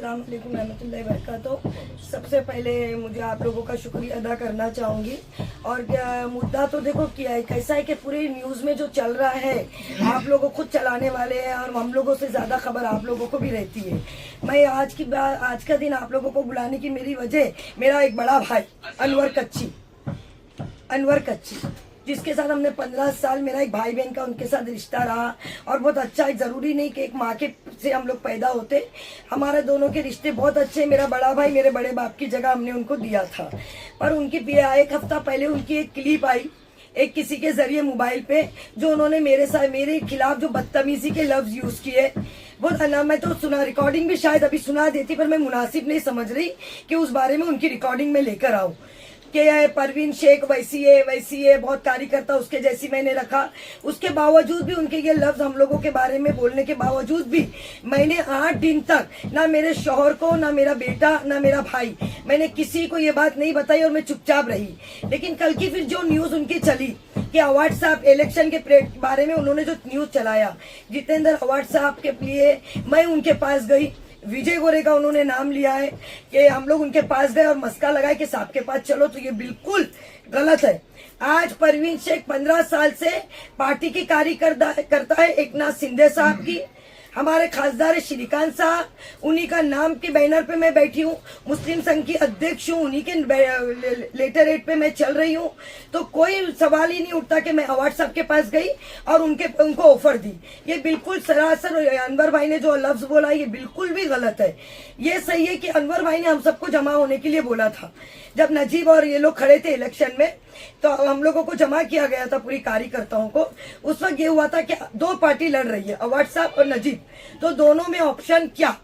अस्सलाम वालेकुम रहमतुल्लाहि व बरकातहू। सबसे पहले मुझे आप लोगों का शुक्रिया अदा करना चाहूँगी। और मुद्दा तो देखो क्या है, कैसा है कि पूरी न्यूज़ में जो चल रहा है आप लोगों खुद चलाने वाले हैं और हम लोगों से ज़्यादा खबर आप लोगों को भी रहती है। मैं आज का दिन आप लोगों को बुलाने की मेरी वजह, मेरा एक बड़ा भाई अनवर कच्ची जिसके साथ हमने 15 साल, मेरा एक भाई बहन का उनके साथ रिश्ता रहा और बहुत अच्छा है। ज़रूरी नहीं कि एक माँ के से हम लोग पैदा होते, हमारे दोनों के रिश्ते बहुत अच्छे। मेरा बड़ा भाई मेरे बड़े बाप की जगह हमने उनको दिया था। पर उनकी एक हफ्ता पहले उनकी एक क्लिप आई एक किसी के जरिए मोबाइल पे, जो उन्होंने मेरे खिलाफ जो बदतमीजी के लफ्ज यूज किए। बहुत मैं तो सुना, रिकॉर्डिंग भी शायद अभी सुना देती, पर मैं मुनासिब नहीं समझ रही कि उस बारे में उनकी रिकॉर्डिंग में लेकर आऊं कि परवीन शेख वैसी है, बहुत कार्यकर्ता उसके जैसी मैंने रखा। उसके बावजूद भी उनके ये लफ्ज हम लोगों के बारे में बोलने के बावजूद भी मैंने 8 दिन तक ना मेरे शौहर को, ना मेरा बेटा, ना मेरा भाई, मैंने किसी को ये बात नहीं बताई और मैं चुपचाप रही। लेकिन कल की फिर जो न्यूज उनकी चली कि अवार्ड साहब इलेक्शन के बारे में उन्होंने जो न्यूज चलाया, जितेंद्र अवार्ड साहब के लिए मैं उनके पास गई। विजय गोरे का उन्होंने नाम लिया है कि हम लोग उनके पास गए और मस्का लगाए कि साहब के पास चलो, तो ये बिल्कुल गलत है। आज परवीन शेख 15 साल से पार्टी की करता है, एकनाथ शिंदे साहब की, हमारे खासदार श्रीकांत साहब, उन्हीं का नाम के बैनर पे मैं बैठी हूँ, मुस्लिम संघ की अध्यक्ष हूँ, उन्हीं के लेटरेट पे मैं चल रही हूँ। तो कोई सवाल ही नहीं उठता कि मैं अवार्ड साहब के पास गई और उनको ऑफर दी। ये बिल्कुल सरासर अनवर भाई ने जो लफ्ज बोला ये बिल्कुल भी गलत है। ये सही है कि अनवर भाई ने हम सबको जमा होने के लिए बोला था। जब नजीब और ये लोग खड़े थे इलेक्शन में, तो हम लोगों को जमा किया गया था, पूरी कार्यकर्ताओं को। उस वक्त ये हुआ था कि 2 पार्टी लड़ रही है, अवार्ड साहब और नजीब, तो दोनों में ऑप्शन क्या।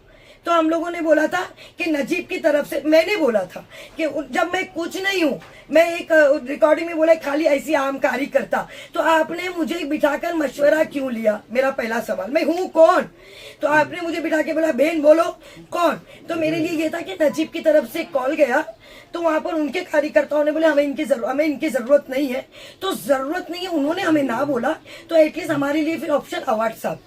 तो हम लोगों ने बोला था कि नजीब की तरफ से, मैंने बोला था कि जब मैं कुछ नहीं हूँ, मैं एक रिकॉर्डिंग में बोला खाली ऐसी आम कार्यकर्ता, तो आपने मुझे बिठाकर मशवरा क्यों लिया। मेरा पहला सवाल, मैं हूँ कौन। तो आपने मुझे बिठा के बोला बहन बोलो कौन। तो मेरे लिए ये था कि नजीब की तरफ से कॉल गया, तो वहां पर उनके कार्यकर्ताओं ने बोले हमें इनकी जरूरत नहीं है। तो जरूरत नहीं है, उन्होंने हमें ना बोला, तो एटलीस्ट हमारे लिए फिर ऑप्शन अवार्ड साहब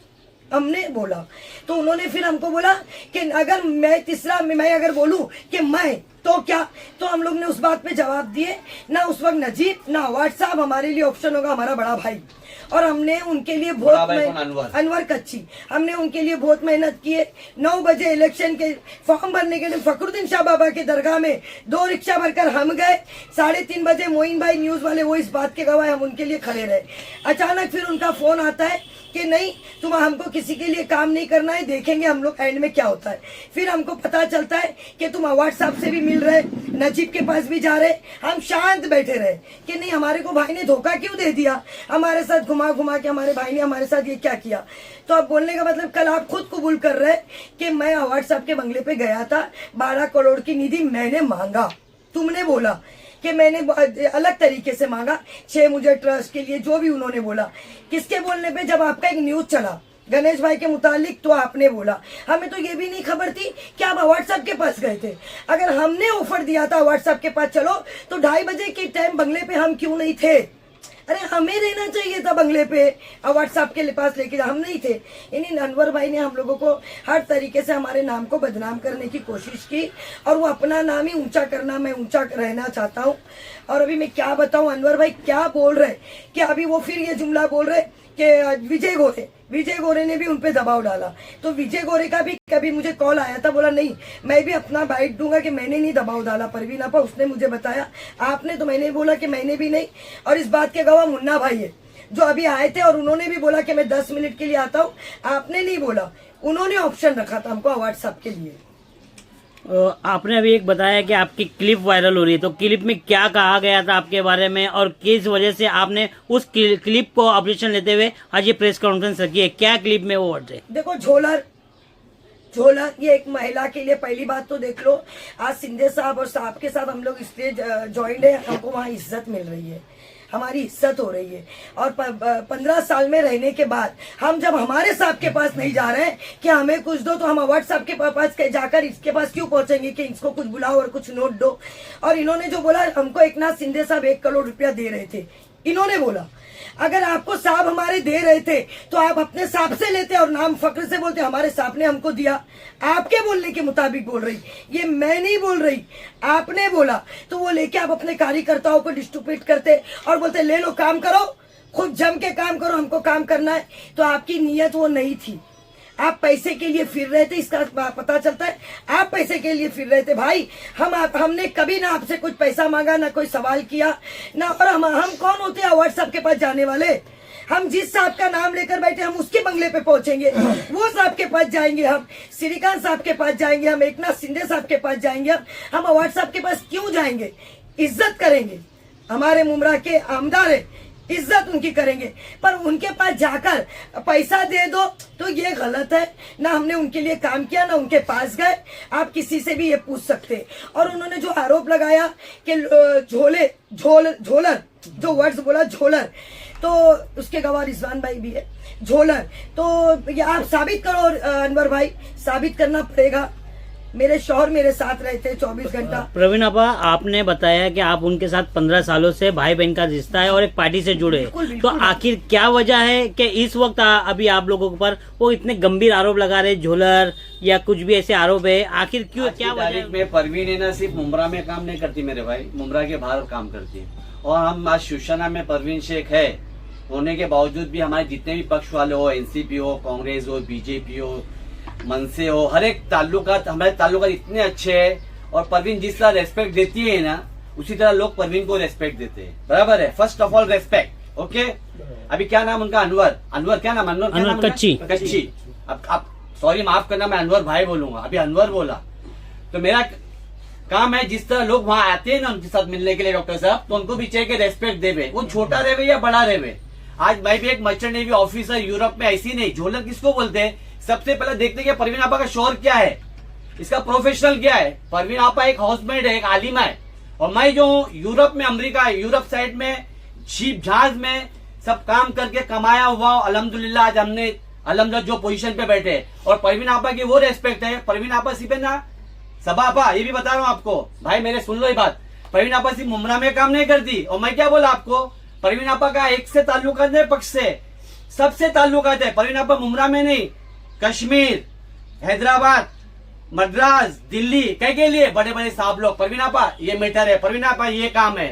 हमने बोला। तो उन्होंने फिर हमको बोला कि अगर मैं अगर बोलूं कि मैं, तो क्या। तो हम लोग ने उस बात पे जवाब दिए, ना उस वक्त नजीब ना अवार्ड साहब, हमारे लिए ऑप्शन होगा हमारा बड़ा भाई। और हमने उनके लिए बहुत अनवर कच्ची, हमने उनके लिए बहुत मेहनत की है। 9 बजे इलेक्शन के फॉर्म भरने के लिए फखरुद्दीन शाह बाबा के दरगाह में 2 रिक्शा भरकर हम गए। 3:30 बजे मोइन भाई न्यूज वाले, वो इस बात के गवाह, हम उनके लिए खड़े रहे। अचानक फिर उनका फोन आता है कि नहीं, तुम हमको किसी के लिए काम नहीं करना है, देखेंगे हम लोग एंड में क्या होता है। फिर हमको पता चलता है कि तुम अवार्ड साहब से भी मिल रहे, नजीब के पास भी जा रहे। हम शांत बैठे रहे कि नहीं, हमारे को भाई ने धोखा क्यों दे दिया, हमारे साथ घुमा के हमारे भाई ने हमारे साथ ये क्या किया। तो अब बोलने का मतलब, कल आप खुद कबूल कर रहे कि मैं अवार्ड साहब के बंगले पे गया था, 12 करोड़ की निधि मैंने मांगा। तुमने बोला कि मैंने अलग तरीके से मांगा, 6 मुझे ट्रस्ट के लिए, जो भी उन्होंने बोला। किसके बोलने पे, जब आपका एक न्यूज चला गणेश भाई के मुतालिक, तो आपने बोला। हमें तो ये भी नहीं खबर थी कि आप अवार्ड साहब के पास गए थे। अगर हमने ऑफर दिया था अवार्ड साहब के पास चलो, तो 2:30 बजे के टाइम बंगले पे हम क्यों नहीं थे। अरे हमें रहना चाहिए था बंगले पे, अवार्ड साहब के पास लेके हम नहीं थे। इन्हीं अनवर भाई ने हम लोगों को हर तरीके से हमारे नाम को बदनाम करने की कोशिश की, और वो अपना नाम ही ऊंचा करना, मैं ऊंचा रहना चाहता हूँ। और अभी मैं क्या बताऊं, अनवर भाई क्या बोल रहे कि अभी वो फिर ये जुमला बोल रहे कि विजय गोरे ने भी उनपे दबाव डाला। तो विजय गोरे का भी कभी मुझे कॉल आया था, बोला नहीं मैं भी अपना बाइट दूंगा कि मैंने नहीं दबाव डाला परवीन आपा, उसने मुझे बताया। आपने तो मैंने बोला कि मैंने भी नहीं। और इस बात के गवाह मुन्ना भाई है, जो अभी आए थे, और उन्होंने भी बोला कि मैं 10 मिनट के लिए आता हूँ। आपने नहीं बोला, उन्होंने ऑप्शन रखा था हमको अवार्ड साहब के लिए। आपने अभी एक बताया कि आपकी क्लिप वायरल हो रही है, तो क्लिप में क्या कहा गया था आपके बारे में और किस वजह से आपने उस क्लिप को ऑपरेशन लेते हुए आज ये प्रेस कॉन्फ्रेंस रखी है, क्या क्लिप में वो वर्ड है। देखो, झोलर ये एक महिला के लिए, पहली बात तो देख लो, आज शिंदे साहब और साहब के साथ हम लोग इसलिए ज्वाइंट है, हमको वहाँ इज्जत मिल रही है, हमारी इज्जत हो रही है। और 15 साल में रहने के बाद हम जब हमारे साहब के पास नहीं जा रहे हैं कि हमें कुछ दो, तो हम अवार्ड साहब के पास जाकर इसके पास क्यों पहुंचेंगे कि इसको कुछ बुलाओ और कुछ नोट दो। और इन्होंने जो बोला, हमको एकनाथ शिंदे साहब 1 करोड़ रुपया दे रहे थे, इन्होंने बोला। अगर आपको साहब हमारे दे रहे थे तो आप अपने साहब से लेते और नाम फक्र से बोलते हमारे साहब ने हमको दिया। आपके बोलने के मुताबिक बोल रही, ये मैं नहीं बोल रही, आपने बोला। तो वो लेके आप अपने कार्यकर्ताओं को डिस्ट्रीब्यूट करते और बोलते ले लो काम करो, खुद जम के काम करो, हमको काम करना है। तो आपकी नीयत वो नहीं थी, आप पैसे के लिए फिर रहे थे, इसका पता चलता है। आप पैसे के लिए फिर रहे थे भाई। हमने कभी ना आपसे कुछ पैसा मांगा, ना कोई सवाल किया ना। और हम कौन होते हैं अवार्ड साहब के पास जाने वाले? हम जिस साहब का नाम लेकर बैठे हम उसके बंगले पे पहुंचेंगे, वो साहब के पास जाएंगे, हम श्रीकांत साहब के पास जाएंगे, हम एकनाथ शिंदे साहब के पास जाएंगे। हम अवार्ड साहब के पास क्यों जाएंगे? इज्जत करेंगे, हमारे मुमरा के आमदार है, इज्जत उनकी करेंगे। पर उनके पास जाकर पैसा दे दो तो ये गलत है। ना हमने उनके लिए काम किया, ना उनके पास गए। आप किसी से भी ये पूछ सकते। और उन्होंने जो आरोप लगाया कि झोलर, जो वर्ड्स बोला झोलर, तो उसके गवाह रिजवान भाई भी है, झोलर। तो ये आप साबित करो अनवर भाई, साबित करना पड़ेगा। मेरे शौहर मेरे साथ रहते 24 घंटा। प्रवीण आपा, आपने बताया कि आप उनके साथ 15 सालों से भाई बहन का रिश्ता है और एक पार्टी से जुड़े हैं। तो आखिर क्या वजह है कि इस वक्त अभी आप लोगों के ऊपर वो इतने गंभीर आरोप लगा रहे, झोलर या कुछ भी ऐसे आरोप है? आखिर क्यों, क्या वजह में? परवीन है ना, सिर्फ मुमरा में काम नहीं करती मेरे भाई, मुमरा के बाहर काम करती है। और हम आज शिवसेना में परवीन शेख है होने के बावजूद भी हमारे जितने भी पक्ष वाले हो, एनसीपी हो, कांग्रेस हो, बीजेपी हो, मनसे हो, हर एक ताल्लुकात, हमारे ताल्लुकात इतने अच्छे हैं। और परवीन जिस तरह रेस्पेक्ट देती है ना, उसी तरह लोग परवीन को रेस्पेक्ट देते हैं। बराबर है? First of all respect. Okay, अभी क्या नाम उनका? अनवर क्या नाम? अनवर कच्ची। अब सॉरी माफ करना, मैं अनवर भाई बोलूंगा, अभी अनवर बोला। तो मेरा काम है जिस तरह लोग वहां आते हैं ना उनके साथ मिलने के लिए डॉक्टर साहब, तो उनको भी चाहिए कि रेस्पेक्ट देवे, वो छोटा रहे या बड़ा रहे। आज मैं भी एक मर्चेंट नेवी ऑफिसर, यूरोप में ऐसी नहीं। झोलर किसको बोलते हैं? सबसे पहले देखते हैं कि परवीन आपा का शोहर क्या है, इसका प्रोफेशनल क्या है। परवीन आपा एक हाउसमेड है, एक आलिमा है। और मैं जो यूरोप में, अमेरिका, यूरोप साइड में शिप जहाज में सब काम करके कमाया हुआ, अल्हम्दुलिल्लाह आज हमने अल्हम्दुलिल्लाह जो पोजीशन पे बैठे। और परवीन आपा की वो रेस्पेक्ट है। परवीन आपा सिर्फ ना सबा आपा, ये भी बता रहा हूँ आपको भाई, मेरे सुन लो ये बात। परवीन आपा सिर्फ मुमरा में काम नहीं करती। और मैं क्या बोला आपको, परवीन आपा का एक से ताल्लुकात है, पक्ष से सबसे ताल्लुकात है। परवीन आपा मुमरा में नहीं, कश्मीर, हैदराबाद, मद्रास, दिल्ली, कई के लिए बड़े बड़े साहब लोग, परवीन आपा ये मैटर है, परवीन आपा ये काम है।